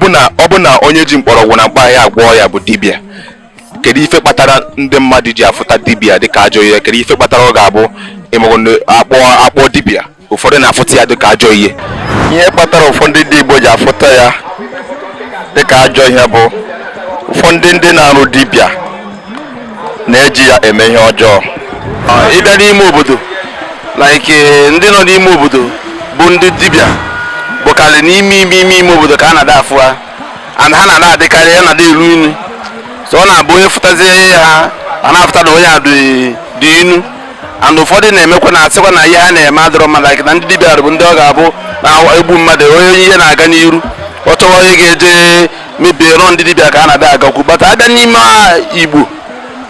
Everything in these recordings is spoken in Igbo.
ọbụna onye ji mkpọrọgwụ na mkpa ahịa agwọ ya bụ dibịa. Kedu ife kpatara ndị mmadụ ji afụta dibịa dịka ajọ ihe? Kedu ife kpatara ọ ga-abụ ịmụrụ akpọ dibịa ụfọdụ na-afụta ya dịka ajọ ihe? Ihe kpatara ụfọdụ ndị Igbo ji afụta ya dịka ajọ ihe bụ ụfọdụ ndị na-arụ dibịa na-eji ya eme ihe ọjọọ. Ịbịa n'ime obodo like ndị nọ n'ime obodo bụ ndị dibịa bụkarị n'ime obodo ka a na-ada afụ ha, and ha na-ada adịkarị ya na-ada eru inu, so ọ na-abụ onye fụtazie ha a na-afụta na onye a dị inu, and ụfọdụ na-emekwa na asịkwa na ihe ha na-eme adịrọ mma, like na ndị dibịa bụ ndị ọ ga-abụ na-egbu mmadụ, onye ihe na-aga n'iru ọ chọrọ onye ga-eje mebie rọ ndị dibịa ka a na-ada agakwu. Bata abịa n'ime Igbo,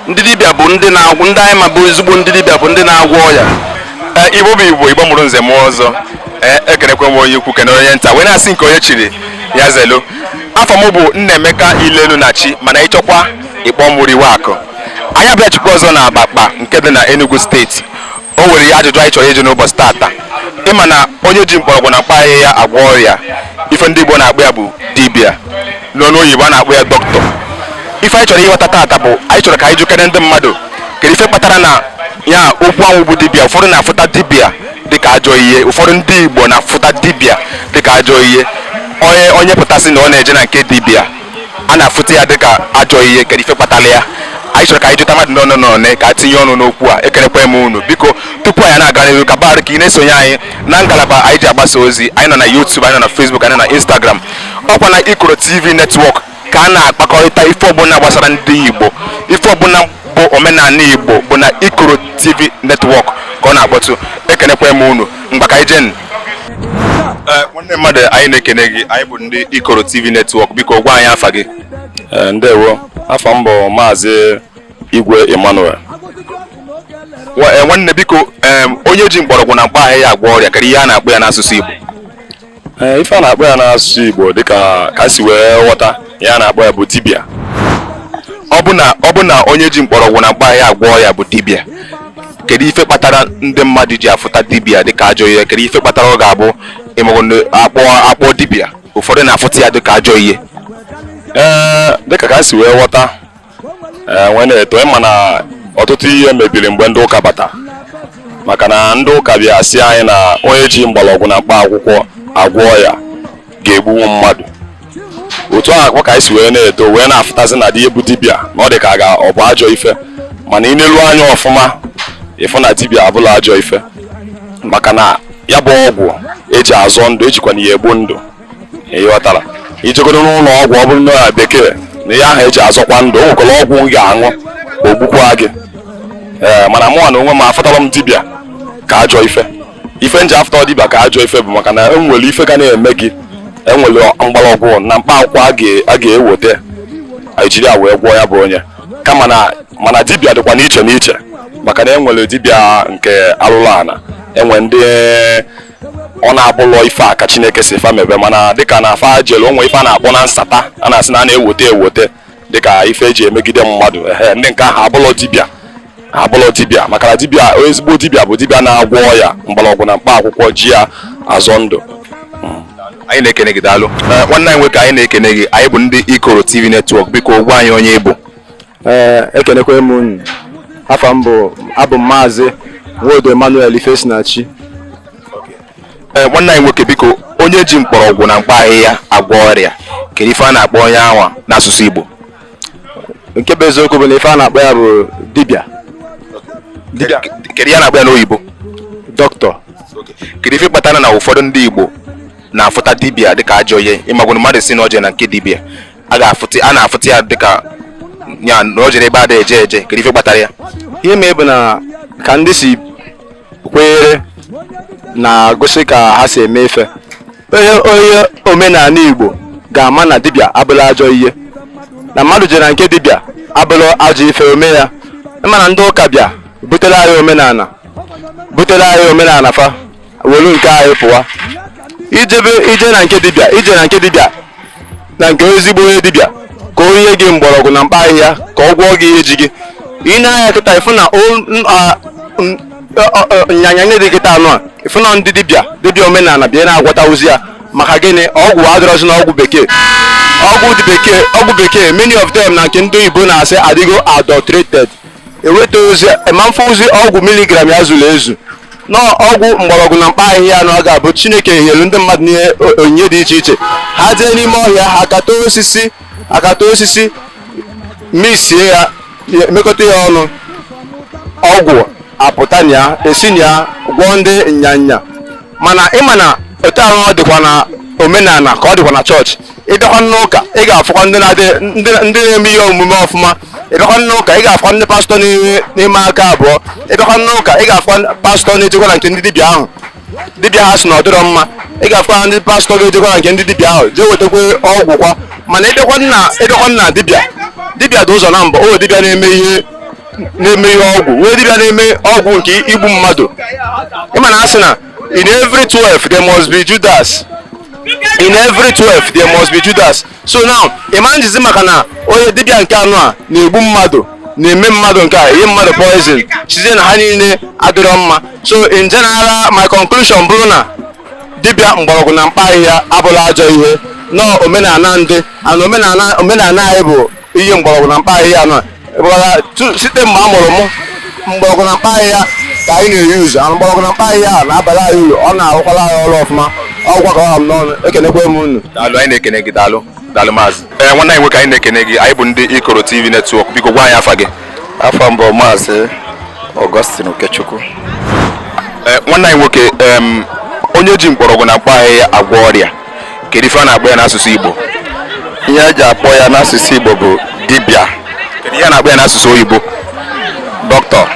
ndị dibịa bụ ndị na-agwụ, ndị anyị ma bụ ezigbo ndị dibịa bụ ndị na-agwọ ọya. Igbo bụ Igbo, Igbo mụrụ nze mụọ ọzọ. Ekenekwe m onye ukwu kene onye nta, wee na-asị nke onye chiri ya zelu. Afọ m bụ Nnaemeka Ilelu na Chi, mana ịchọkwa ịkpọ m Riwakụ. Anyị abịachukwu ọzọ na Abakpa nke dị na Enugu steeti. O nwere ya ajụjụ anyị chọrọ ịjụ n'ụbọchị tata. Ịma na onye ji mkpọrọgwụ na mkpa ahịhịa agwọ ọrịa, ife ndị Igbo na-akpọ ya bụ dibịa, n'ọnụ oyibo a na-akpọ ya dọkịta. Ife anyị chọrọ ịghọta tata bụ anyị chọrọ ka anyị jụkere ndị mmadụ kedu ife kpatara na ya okwu ahụ bụ dibịa. Ụfọdụ na-afụta dibịa dịka ajọ ihe, ụfọdụ ndị Igbo na-afụta dibịa dịka ajọ ihe. Onye pụtasị na ọ na-eje na nke dibịa, a na-afụta ya dịka ajọ ihe. Kedu ife kpatara ya? Anyị chọrọ ka anyị jụta mmadụ n'ọnụ ka tinye ọnụ n'okwu a. Ekenekwa m unu. Biko tupu anyị na-aga n'ihu, ka barụ ka ị na-esonye anyị na ngalaba anyị ji agbasa ozi. Anyị nọ na YouTube, anyị nọ na Facebook, anyị nọ na Instagram, ọkwa na ikoROtv netwọk ka a na-akpakọrịta ife ọbụla gbasara ndị Igbo. Ife ọbụla bụ omenala Igbo bụ na ikoROtv netwọk ka ọ na-akpọtụ. Ekenekwa m unu. Mgbe ka anyị jen nwanne mmadụ, anyị na-ekene gị. Anyị bụ ndị ikoROtv netwọk. Biko gwa anyị afa gị. Ndewo, afa m bụ Maazị Igwe Emmanuel. Nwanne biko, onye ji mkpọrọgwụ na mkpa ahịhịa agwọ ọrịa, kedu ihe a na-akpọ ya n'asụsụ Igbo? Ife a na-akpọ ya n'asụsụ Igbo dịka ka si wee ghọta ya a na-akpọ ya bụ dibịa. Ọ bụ na onye ji mkpọrọgwụ na mkpa ahịhịa agwọ ọrịa bụ dibịa, kedu ife kpatara ndị mmadụ ji afụta dibịa dịka ajọ ihe? Kedu ife kpatara ọ ga-abụ ịmụrụ akpọ dibịa ụfọdụ na-afụta ya dịka ajọ ihe? Dịka ka si wee ghọta wee na-eto ịma na ọtụtụ ihe mebiri mgbe ndị ụka bata, maka na ndị ụka bịa sị anyị na onye ji mgbọrọgwụ na mkpa akwụkwọ agwọ ya ga-egbu mmadụ. Otu ahụ ka anyị si wee na-eto wee na-afụtazi na ihe bụ dibịa na ọ dị ka ọ bụ ajọ ife, mana ị na-elu anya ọfụma ịfụ na dibịa abụla ajọ ife, maka na ya bụ ọgwụ eji azọ ndụ, ejikwa na ya egbu ndụ. Ịghọtara? Ijegodo n'ụlọ ọgwụ, ọ bụrụ na bekee na ihe ahụ eji azọkwa ndụ, o nwekwara ọgwụ m ga-aṅụ o gbukwa gị. Mana mụnwa na onwe m afụtara m dibịa ka ajọ ife. Ife nji afụta dibịa ka ajọ ife bụ maka na enwere ife ga na-eme gị, enwere mgbọrọgwụ na mkpa akwụkwọ a ga-eweta ejiri wee gwọọ ya bụ onye, kama mana dibịa dịkwa n'iche n'iche, maka na enwere dibịa nke alụrụ ana, enwe ndị ọ na-abụlọ ife a ka Chineke si fa mebe, mana dịka na afa jelu onwe ife a na-akpọ na nsata, a na-asị na a na-eweta dịka ife eji emegide mmadụ. Ndị nke ahụ abụlọ dibịa, maka na dibịa, ezigbo dibịa bụ dibịa na-agwọ ya mgbọrọgwụ na mkpa akwụkwọ ji ya azọ ndụ. Anyị na-ekene gị, daalụ. Nwanne anyị nwoke, anyị na-ekene gị. Anyị bụ ndị ikoROtv netwọk. Biko gwa anyị onye Igbo. Ekenekwa m unu. Afa m abụ Maazị Emmanuel Ifesinachi. Nwanne anyị nwoke, biko onye ji mkpọrọgwụ na mkpa ahịhịa agwọ ọrịa, kedu ife a na-akpọ onye anwa n'asụsụ Igbo? Nke bụ eziokwu bụ na ife a na-akpọ ya bụ dibịa. Kedu ihe a na-akpọ ya n'oyibo? Dọkịta. Kedu ife kpatara na ụfọdụ ndị Igbo na-afụta dibịa dịka ajọ ihe? Ịmagwụ mmadụ si na o jere na nke dibịa, a na-afụta ya dịka ya na o jere ebe a eje. Kedu ife kpatara ya? Ihe mee bụ na ka ndị si kwenyere na-gosi ka ha si eme ife. Onye omenala Igbo ga-ama na dibịa abụla ajọ ihe, na mmadụ jere na nke dibịa abụla ajọ ife ome ya. Mana ndị ụka bịa butere anyị omenala fa welu nke anyị pụwa. Ije na nke dibịa na nke ezigbo onye dibịa ka o nye gị mgbọrọgwụ na mkpa ahịhịa ka ọ gwọọ gị eji gị. Ị na-anya kịta ịfụ na nyanya nye dị kịta anụ a, ịfụ na ndị dibịa omenala bịa na-agwọta ozi ya maka gịnị ọgwụ adịrọzi n'ọgwụ bekee ọgwụ bekee many of them na nke ndị oyibo na-asị adịgo adulterated eweta ozi emamfe ozi ọgwụ miligram ya zuru ezu n'ọgwụ mgbọrọgwụ na mkpa ahịhịa na ọ ga-abụ Chineke nyelu ndị mmadụ n'ihe onyinye dị iche iche ha jee n'ime ọhịa ha akata osisi misie ya mekọta ya ọnụ ọgwụ apụta na ya esi na ya gwọọ ndị nyanya mana ịma na otu ahụ ọ dịkwa na omenala ka ọ dịkwa na chọọchị ịbịakwa n'ụka ị ga-afụkwa ndị na-eme ihe omume ọfụma ịbịakwa n'ụka ị ga-afụkwa ndị pastọ n'ime aka abụọ ịbịakwa n'ụka ị ga-afụkwa pastọ na-ejekwa na nke ndị dibịa ahụ dibịa ha si na ọ dịrọ mma ị ga-afụkwa ndị pastọ ga-ejekwa na nke ndị dibịa ahụ jee wetakwa ọgwụ kwa mana ịbịakwa nna dibịa dị ụzọ na mbụ o dibịa na-eme ihe ọgwụ wee dibịa na-eme ọgwụ nke igbu mmadụ ịma na asị na in every 12 there must be Judas. In every 12 there must be Judas. So now ịma njizi maka na onye dibịa nke anọ a na-egbu mmadụ na-eme mmadụ nke a ihe mmadụ poison chizie na ha niile adịrọ mma. So in general my conclusion bụrụ na dibịa mgbọrọgwụ na mkpa ahịhịa abụla ajọ ihe nọ omenala ndị ana omenala anyị bụ ihe mgbọrọgwụ na mkpa ahịhịa nọ site mgbe a mụrụ mụ mgbọrọgwụ na mkpa ahịhịa ka anyị na-eyuzu ana mgbọrọgwụ na mkpa ahịhịa na-abalị anyị uru ọ na-arụkwala anyị ọrụ ọfụma ọgwụ ka ọha m n'ọnụ ekenekwe m unu. Daalụ, anyị na-ekene gị. Daalụ maazị. Nwanne anyị nwoke anyị na-ekene gị, anyị bụ ndị ikoROtv netwọk, biko gwa anyị afa gị. Afọ mbụ maazị Augustine Okechukwu. Nwanne anyị nwoke onye ji mgbọrọgwụ na mkpa ahịhịa agwọ ọrịa kedu ife a na-akpọ ya n'asụsụ Igbo? Ihe eji akpọ ya n'asụsụ Igbo bụ dibịa. Kedu ihe a na-akpọ ya n'asụsụ oyibo? Dọkịta.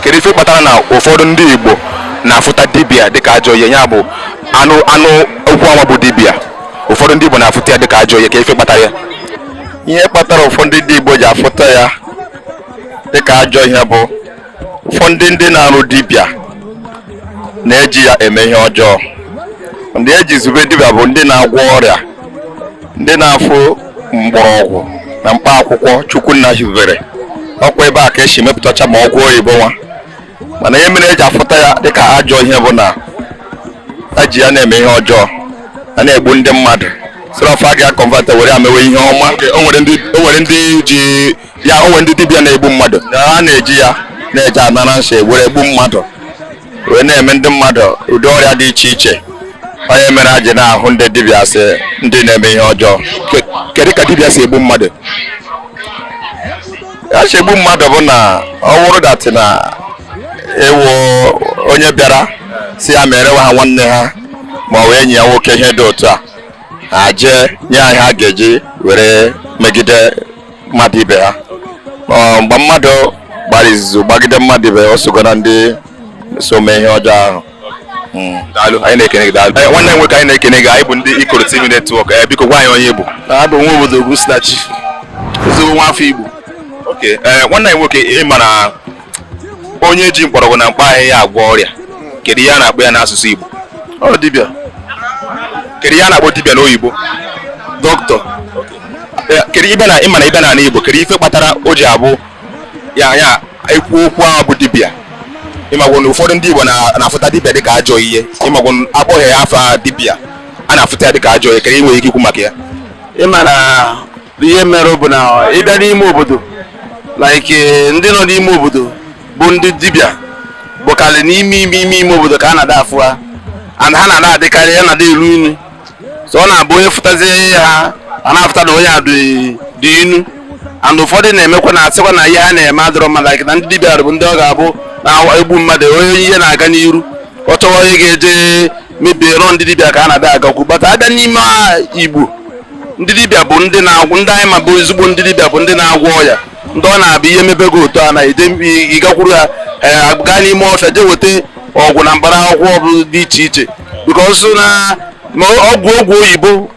Kedu ife kpatara na ụfọdụ ndị Igbo na-afụta dibịa dịka ajọ ihe, ya bụ anụ okwu ọnwa bụ dibịa, ụfọdụ ndị Igbo na-afụta ya dịka ajọ ihe, ka ife kpatara ya? Ihe kpatara ụfọdụ ndị Igbo ji afụta ya dịka ajọ ihe bụ ụfọdụ ndị na-arụ dibịa na-eji ya eme ihe ọjọọ. Ndị eji zube dibịa bụ ndị na-agwọ ọrịa, ndị na-afụ mgbọrọgwụ na mkpa akwụkwọ Chukwunna hibere ọkwa ebe a ka esi mepụtacha ma ọgwụ oyibo nwa. Mana ihe mere eji afụta ya dịka ajọ ihe bụ na eji ya na-eme ihe ọjọọ, a na-egbu ndị mmadụ sịrị ọfa gị akọnvata were amewe ihe ọma. O nwere ndị dibịa na-egbu mmadụ, ha na-eji ya na-eji anara nsị were egbu mmadụ wee na-eme ndị mmadụ ụdị ọrịa dị iche iche. Onye mere ajị na-ahụ ndị dibịa sị ndị na-eme ihe ọjọọ. kedu ka dibịa si egbu mmadụ? Ya si egbu mmadụ bụ na ọ wụrụ datị na ewu onye bịara si ya merewe ha nwanne ha ma ọ wee enyi ya nwoke ihe dị otu a, ha jee nye anyị ha ga-eji were megide mmadụ ibe ha. Mgbe mmadụ gbara izuzu gbagide mmadụ ibe ya, o sogo na ndị so mee ihe ọjọọ ahụ. Daalụ, anyị na-ekene gị. Daalụ. Nwanne nwoke anyị na-ekene gị, anyị bụ ndị ikoROtv netwọk. Biko gwa anyị onye Igbo. Abụ nwa obodo Ogwusinachi, ezigbo nwa afọ Igbo. Okay, nwanne anyị nwoke, ị ma na onye ji mgbọrọgwụ na mkpa ahịhịa agwọ ọrịa, kedu ihe a na-akpọ ya n'asụsụ Igbo? Ọ dibịa. Kedu ihe a na-akpọ dibịa n'oyibo? Dọkịta. Kedu ịma na ịbịa n'ala Igbo, kedu ife kpatara o ji abụ ya ekwu okwu ahụ bụ dibịa? Ịmagwụ na ụfọdụ ndị Igbo na-afụta dibịa dịka ajọ ihe, ịmagwụ akpọghị ya afa dibịa, a na-afụta ya dịka ajọ ihe. Kedu inwe ike ikwu maka ya? Ịma na ihe mere bụ na ịbịa n'ime obodo like ndị nọ n'ime obodo bụ ndị dibịa bụkarị n'ime obodo ka a na-ada afụ ha, and ha na-ada adịkarị ya na-ada eru inu. So ọ na-abụ onye fụtazie ha a na-afụta na onye a dị inu, and ụfọdụ na-emekwa na asịkwa na ihe ha na-eme adịrọ mma, like na ndị dibịa bụ ndị ọ ga-abụ na-egbu mmadụ, onye ihe na-aga n'iru ọ chọwa onye ga-eje mebie rọ ndị dibịa ka a na-ada agakwu. Bata abịa n'ime Igbo, ndị dibịa bụ ndị na-agwụ, ndị anyị ma bụ ezigbo ndị dibịa bụ ndị na-agwọ ọya, ndị ọ na-abịa ihe mebe gị otu a na-eje ịgakwuru ha gaa n'ime ọfịa jee weta ọgwụ na mkpara akwụkwọ dị iche iche, because na ọgwụ oyibo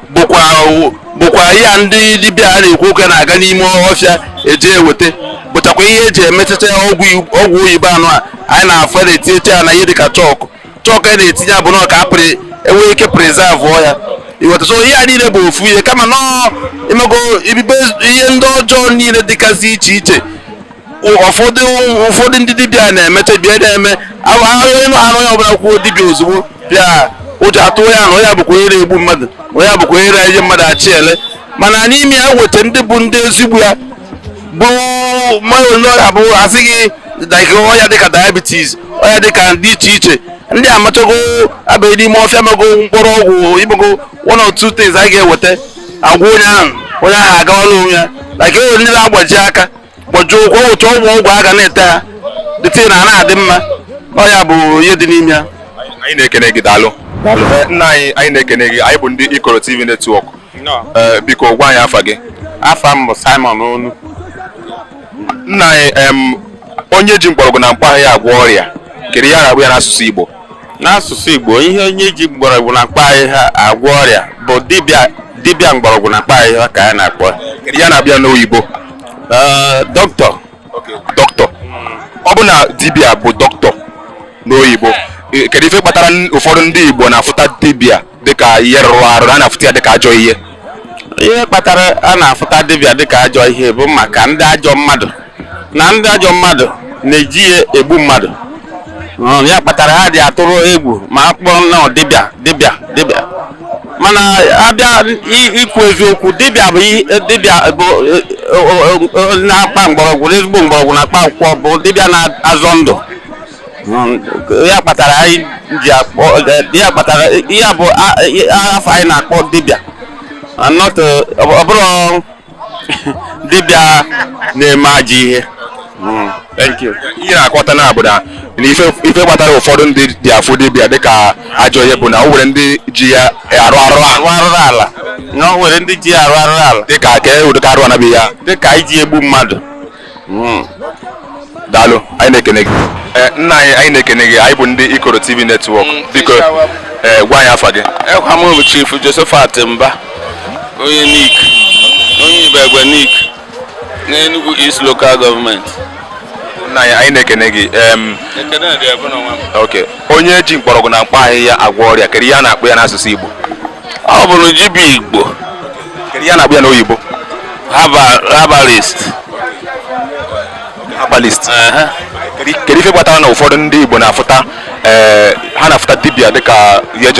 bụkwa ihe ndị dibịa a na-ekwu oke na-aga n'ime ọfịa eje eweta, bụchakwa ihe eji emetụta ọgwụ oyibo anụ a anyị na-afụ na-etinyecha ya na ihe dịka chọkụ a na-etinye abụ na ọka apịrị enweghị ike prezavụ ya iwetaso ihe a niile bụ ofu ihe, kama nọọ imego ibibe ihe ndị ọjọọ niile dịgasị iche iche. Ụfọdụ ndị dibịa na-emecha bịa na-eme onye ọbụla kwuo dibịa ozugbo bịa ụjọ atụ ya na onye bụkwa onye na-egbu mmadụ, onye bụkwa onye na-enye mmadụ achị ele. Mana n'ime ya weta ndị bụ ndị ezigbo ya bụ mmadụ ọrịa bụ asịghị ọya dịka diabetes, ọya dịka dị iche iche ndị amachago abaghị n'ime ọfịa mago mkpụrụ ọgwụ imego one or two things a ga-eweta agwa onye ahụ aga ọrụ onwe ya like ndị na-agbaji aka gbajuo ụkwụ ụcha ọgwụ a ga na-ete ha dịte na na-adị mma. Ọya bụ ihe dị n'ime ya. Anyị na-ekene gị daalụ. Nna anyị na-ekene gị, anyị bụ ndị ikoROtv netwọk. Biko gwa anyị afa gị. Afa m bụ Simon Onu. Nna anyị onye ji mgbọrọgwụ na mkpa ahịhịa agwọ ọrịa, kedu ihe a na-agwụ ya n'asụsụ Igbo? N'asụsụ Igbo, ihe onye ji mgbọrọgwụ na mkpa ahịhịa agwọ ọrịa bụ dibịa mgbọrọgwụ na mkpa ahịhịa ka a na-akpọ. Kedu ihe a na-abịa n'oyibo? Dọkịta. Dọkịta. Ọ bụ na dibịa bụ dọkịta n'oyibo, kedu ife kpatara ụfọdụ ndị Igbo na-afụta dibịa dịka ihe rụrụ arụ, a na-afụta ya dịka ajọ ihe? Ihe kpatara a na-afụta dibịa dịka ajọ ihe bụ maka ndị ajọ mmadụ na ndị ajọ mmadụ na-eji ya egbu mmadụ. Ya kpatara ha dị atụrụ egwu ma a kpọọ nnọọ dibịa. Mana abịa ikwu eziokwu, dibịa bụ na-akpa mgbọrọgwụ, ezigbo mgbọrọgwụ na-akpa akwụkwọ, bụ dibịa na-azọ ndụ. Ya kpatara anyị ji akpọ, ya kpatara ihe bụ afọ anyị na-akpọ dibịa, ọ bụrụ dibịa na-eme ajọ ihe. Thank you. Ihe na-akọta na abụda na ife kpatara ụfọdụ ndị dị afụ dibịa dịka ajọ ihe bụ na o nwere ndị ji ya arụ arụrụ ala, na o nwere ndị ji ya arụ ala dịka ka ụdịka arụ anaghị ya, dịka iji egbu mmadụ. Daalụ, anyị na-ekene gị. Nna anyị na-ekene gị, anyị bụ ndị ikoROtv netwọk. Biko gwa anyị afa gị. Ekwa m bụ Chief Josephat Mba, onye NIK, onye Ibegwe NIK n'Enugu East Local Government. Nna anyị na-ekene gị. Okay. Onye ji mgbọrọgwụ na mkpa ahịhịa agwọ ọrịa, kedu ihe a na-akpọ ya n'asụsụ Igbo? Ọ bụrụ dibịa Igbo. Kedu ihe a na-akpọ ya n'oyibo? Herbalist. Kedu ife kpatara na ụfọdụ ndị Igbo na-afụta ha na-afụta dibịa dịka ihe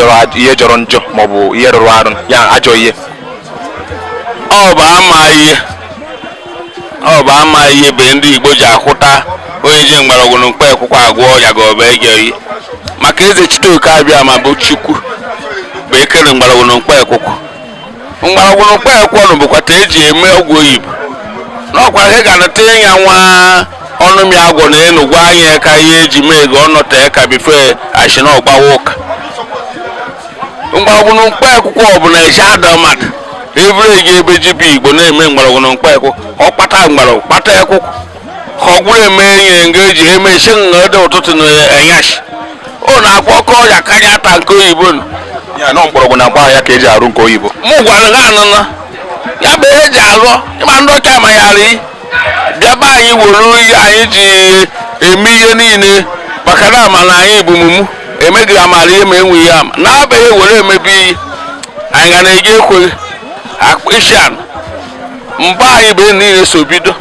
jọrọ njọ maọbụ ihe rụrụ arụ, ya ajọ ihe? Ọ bụ ama ihe bụ ndị Igbo ji ahụta onye ji mgbọrọgwụ na mkpa akwụkwọ agwọ ọrịa ga ọ bụ ege oyi. Maka eze Chiteoke abịa ma bụ Chukwu bụ ekere mgbọrọgwụ na mkpa akwụkwọ. Mgbọrọgwụ na mkpa akwụkwọ bụkwata eji eme ọgwụ oyibo. N'ọkwa ihe ga-anata ya nwa ọnụ mi agwọ na enugwu anya ka ihe eji mee ga ọ nọta ka bifo ashina ọgbawa ụka. Mgbọrọgwụ na mkpa akwụkwọ bụ na eji ada mmadụ ebere ga ebe dibịa Igbo na-eme mgbọrọgwụ na mkpa akwụkwọ, ọ kpata mgbọrọgwụ kpata akwụkwọ ka ọ gwụrụ eme ihe nga eji eme isi nha dị ụtụtụ na enyashi. Ọ na-akpọ ọkọ ọrịa karịa ata nke oyibo nọ. Ya nọ mgbọrọgwụ na mkpa ahịhịa ka eji arụ nke oyibo. Mụ gwara ha anụna ya bụ ihe eji alụ ịma ndị ọcha amaghara bịaba anyị were ihe anyị ji eme ihe niile maka na ama na anyị bụ mumu emeghị amara ihe ma enweghị ama na-abịaghị were emebi iyi anyị ga na-eji ekweghị akpịsị anụ mgbe anyị bụ niile so bido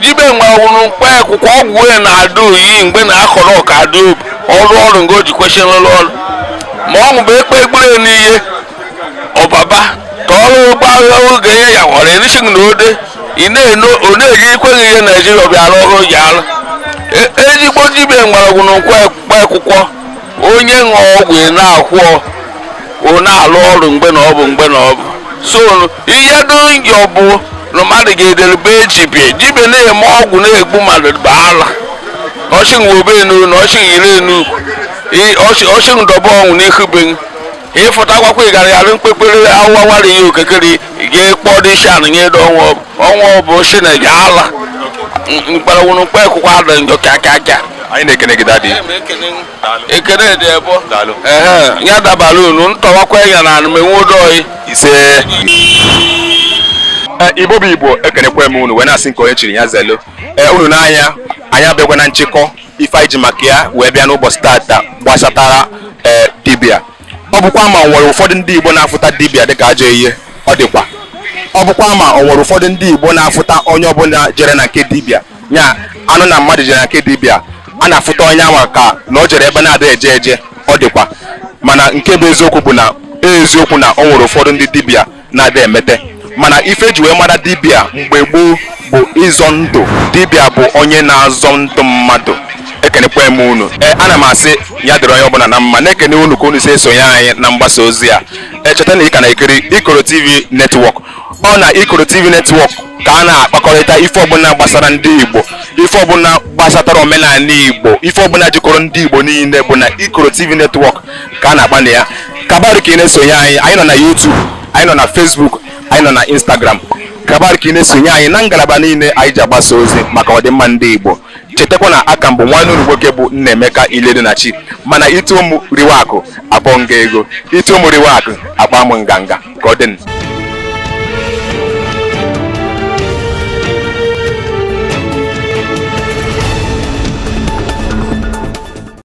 dibe mgbọrọgwụ mkpa akwụkwọ ọgwụ onye na-adụ oyi mgbe na-akọrọ ọka adị ọrụ nga o ji kwesị rụrụ ọrụ ma ọ bụ ekpe egbere n'ihe ọbaba ka ọrụ ụgbọ oge ihe ya ghọrọ erisi na ode ị na-eji ikweghị ihe Naijiria bịara ọrụ ji alụ ezigbo dibịa mgbọrọgwụ na mkpa akwụkwọ onye ṅụọ ọgwụ na-akwụ ọ na-alụ ọrụ mgbe na ọ bụ so ihe dị ọ bụ na mmadụ ga-ederebe dibịa na-eme ọgwụ na-egbu mmadụ bụ ala ọchịnwobe na ọchịnyere enu ọchịndọba ọnwụ n'ihubeghị ịfụta akwakwa ịgara yarị mkpekpere awawara ihe okekere ga-ekpọ dị isi anụ nye ọnwa bụ ochi na ga ala mgbọrọgwụ na mkpa akwụkwọ adị njọ ka Anyị na-ekene gị dadị. ekene dị ebe ya dabara unu ntọwakwa ya na anụmenwodoyi ise. Igbo bụ Igbo, ekenekwa m unu wee na-asị nke onye chiri ya zelo. Unu n'anya anyị abịagwa na nchịkọ ife anyị ji maka ya wee bịa n'ụbọchị tata gbasatara dibịa. Ọ bụkwa ma o nwere ụfọdụ ndị Igbo na-afụta dibịa dịka ajọ ihe, ọ dịkwa. Ọ bụkwa ma o nwere ụfọdụ ndị Igbo na-afụta onye ọbụla jere na nke dibịa, nya anụ na mmadụ jere na nke dibịa, a na-afụta onye anwa ka na o jere ebe na-adịghị eje ọ dịkwa. mana nke bụ eziokwu bụ na eziokwu na o nwere ụfọdụ ndị dibịa na-adị emete, mana ife eji wee mara dibịa mgbe gboo bụ ịzọ ndụ. Dibịa bụ onye na-azọ ndụ mmadụ. Ekenekwa m unu. Ana m asị ya dịrị onye ọbụla na mma, na-ekene unu ka unu si esonye anyị na mgbasa ozi a. Echeta na ị ka na-ekiri ikoROtv netwọk. Ọ na ikoROtv netwọk ka a na-akpakọrịta ife ọbụla gbasara ndị Igbo, ife ọbụla gbasatara omenala Igbo, ife ọbụla jikọrọ ndị Igbo niile bụ na ikoROtv netwọk ka a na-akpa na ya. Kabari ka ị na-esonye anyị. Anyị nọ na YouTube, anyị nọ na Facebook, anyị nọ na Instagram. Kabari ka ị na-esonye anyị na ngalaba niile anyị ji agbasa ozi maka ọdịmma ndị Igbo. Chetakwa na aka mbụ nwanne unu nwoke bụ Nnaemeka Iledunachi, mana itu ụmụ riwe akụ akpọ nga ego, itu ụmụ riwe akụ akpa m nganga ka ọ dị.